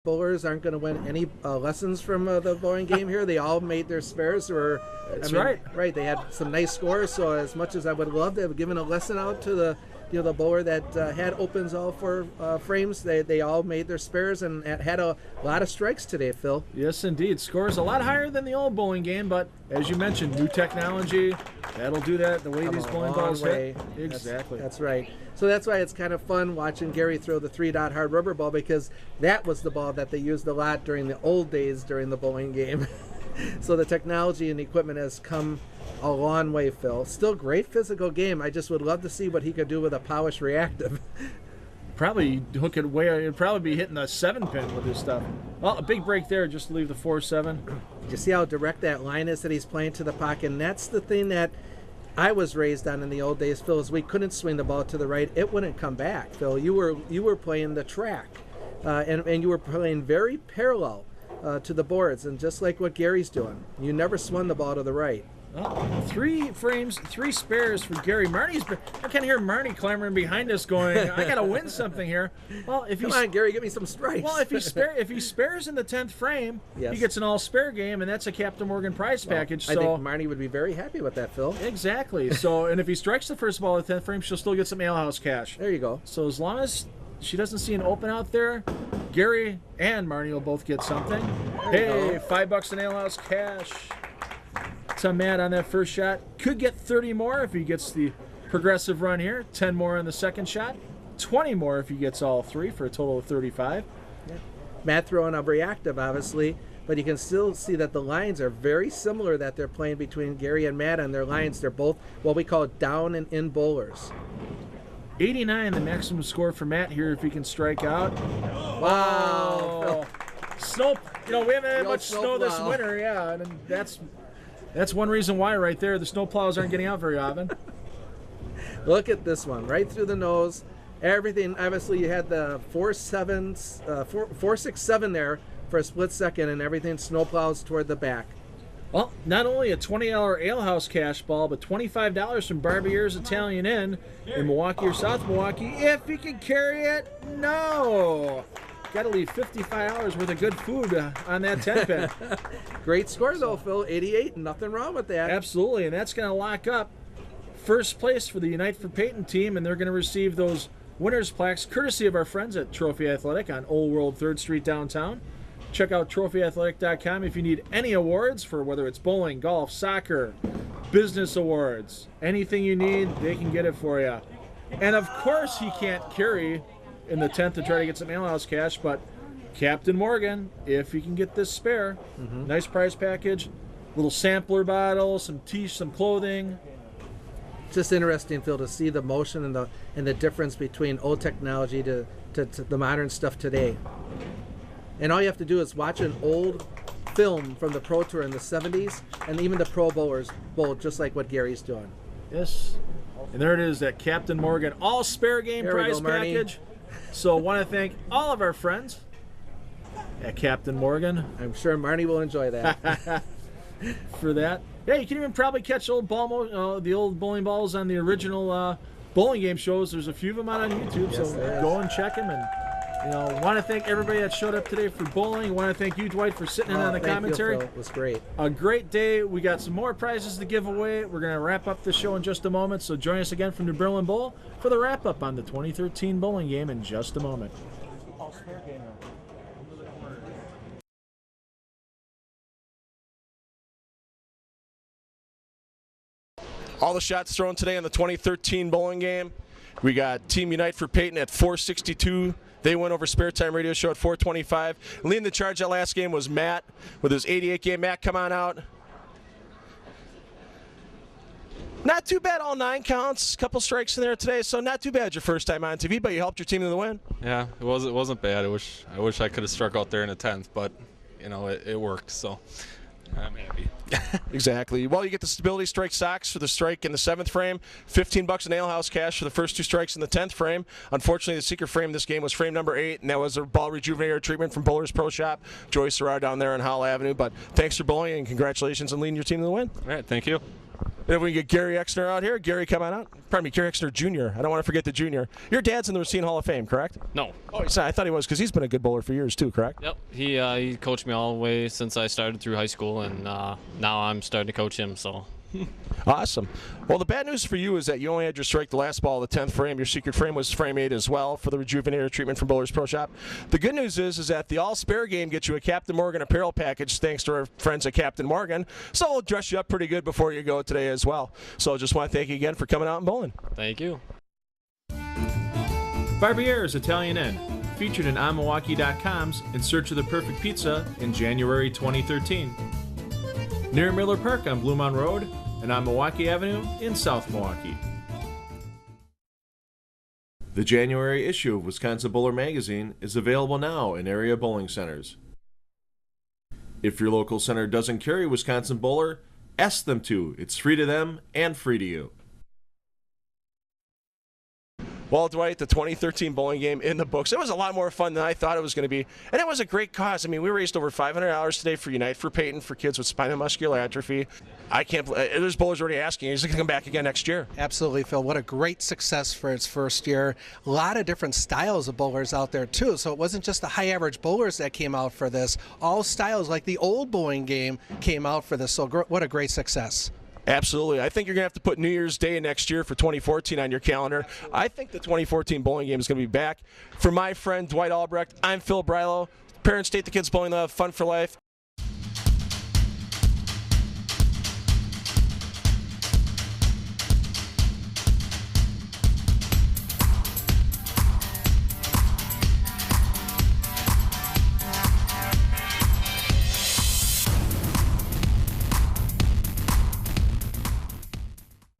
bowlers aren't going to win any lessons from the bowling game here. They all made their spares. That's right. Right. They had some nice scores. So as much as I would love to have given a lesson out to the bowler that had opens all 4 frames, they all made their spares and had a lot of strikes today, Phil. Yes, indeed. Scores a lot higher than the old bowling game, but as you mentioned, new technology, that'll do that the way these bowling balls hit. Exactly. That's right. So that's why it's kind of fun watching Gary throw the 3-dot hard rubber ball, because that was the ball that they used a lot during the old days during the bowling game. So the technology and equipment has come a long way, Phil. Still great physical game. I just would love to see what he could do with a Polish reactive. Probably hook it way. It'd probably be hitting a 7-pin with this stuff. Well, a big break there just to leave the 4-7. You see how direct that line is that he's playing to the pocket? And that's the thing that I was raised on in the old days, Phil, is we couldn't swing the ball to the right. It wouldn't come back, Phil. You were playing the track, and you were playing very parallel to the boards, and just like what Gary's doing. You never swung the ball to the right. Well, 3 frames, 3 spares for Gary. I can hear Marnie clamoring behind us going, I got to win something here. Well, Come on, Gary, give me some strikes. Well, if he spares in the 10th frame, yes, he gets an all-spare game, and that's a Captain Morgan prize package. I think Marnie would be very happy with that, Phil. Exactly. So, and if he strikes the first ball at the 10th frame, she'll still get some alehouse cash. There you go. So as long as she doesn't see an open out there, Gary and Marnie will both get something. Hey, $5 in alehouse cash to Matt on that first shot. Could get 30 more if he gets the progressive run here. 10 more on the second shot. 20 more if he gets all 3 for a total of 35. Yeah. Matt throwing a reactive, obviously, but you can still see that the lines are very similar that they're playing between Gary and Matt on their lines. They're both what we call down and in bowlers. 89, the maximum score for Matt here if he can strike out. Wow. Snow, we haven't had much snow this winter, yeah, and that's one reason why right there. The snow plows aren't getting out very often. Look at this one, right through the nose. Everything, obviously you had the 4-6-7 there for a split second, and everything snow plows toward the back. Well, not only a $20 alehouse cash ball, but $25 from Barbier's Italian Inn in Milwaukee or South Milwaukee. If he can carry it, no. Got to leave $55 worth of good food on that 10-pin. Great score, though, Phil. 88, nothing wrong with that. Absolutely, and that's going to lock up first place for the Unite for Peyton team, and they're going to receive those winners' plaques courtesy of our friends at Trophy Athletic on Old World 3rd Street downtown. Check out trophyathletic.com if you need any awards for whether it's bowling, golf, soccer, business awards. Anything you need, they can get it for you. And, of course, he can't carry in the 10th to try to get some alehouse cash, but Captain Morgan, if he can get this spare, nice prize package, little sampler bottle, some some clothing. Just interesting, Phil, to see the motion and the difference between old technology to the modern stuff today. And all you have to do is watch an old film from the Pro Tour in the 70s, and even the pro bowlers bowl just like what Gary's doing. Yes. And there it is, that Captain Morgan all-spare game prize package. So I want to thank all of our friends at Captain Morgan. I'm sure Marnie will enjoy that. For that. Yeah, you can even probably catch the old bowling balls on the original bowling game shows. There's a few of them out on YouTube, so go and check them. And want to thank everybody that showed up today for bowling. Want to thank you, Dwight, for sitting in on the commentary. You, Phil. It was great. A great day. We got some more prizes to give away. We're going to wrap up the show in just a moment, so join us again from New Berlin Bowl for the wrap-up on the 2013 bowling game in just a moment. All the shots thrown today in the 2013 bowling game. We got Team Unite for Peyton at 462. They went over Spare Time Radio Show at 425. Leading the charge that last game was Matt with his 88 game. Matt, come on out. Not too bad, all 9 counts. Couple strikes in there today, so not too bad your first time on TV, but you helped your team to the win. Yeah, it wasn't bad. I wish I could have struck out there in the 10th, but it worked, so I'm happy. Exactly. Well, you get the Stability Strike socks for the strike in the 7th frame, $15 in alehouse cash for the first 2 strikes in the 10th frame. Unfortunately, the secret frame this game was frame number 8, and that was a ball rejuvenator treatment from Bowlers Pro Shop, Joyce Serrar down there on Howell Avenue. But thanks for bowling, and congratulations on leading your team to the win. All right, thank you. And if we can get Gary Exner out here, Gary, come on out. Pardon me, Gary Exner Jr. I don't want to forget the junior. Your dad's in the Racine Hall of Fame, correct? No. Oh, I thought he was because he's been a good bowler for years too, correct? Yep. He coached me all the way since I started through high school, and now I'm starting to coach him. So. Awesome. Well, the bad news for you is that you only had your strike the last ball of the 10th frame. Your secret frame was frame 8 as well for the rejuvenator treatment from Bowlers Pro Shop. The good news is that the all-spare game gets you a Captain Morgan apparel package thanks to our friends at Captain Morgan. So we'll dress you up pretty good before you go today as well. So just want to thank you again for coming out and bowling. Thank you. Barbier's Italian Inn, featured in onmilwaukee.com's In Search of the Perfect Pizza in January 2013. Near Miller Park on Blue Mountain Road and on Milwaukee Avenue in South Milwaukee. The January issue of Wisconsin Bowler Magazine is available now in area bowling centers. If your local center doesn't carry Wisconsin Bowler, ask them to. It's free to them and free to you. Well, Dwight, the 2013 bowling game in the books. It was a lot more fun than I thought it was going to be, and it was a great cause. I mean, we raised over $500 today for Unite for Peyton for kids with spinal muscular atrophy. I can't believe there's bowlers already asking, is he going to come back again next year? Absolutely, Phil. What a great success for its first year. A lot of different styles of bowlers out there, too. So it wasn't just the high-average bowlers that came out for this. All styles, like the old bowling game, came out for this. So what a great success. Absolutely. I think you're going to have to put New Year's Day next year for 2014 on your calendar. I think the 2014 bowling game is going to be back. For my friend Dwight Albrecht, I'm Phil Brilo. Parents take the kids bowling, they'll have fun for life.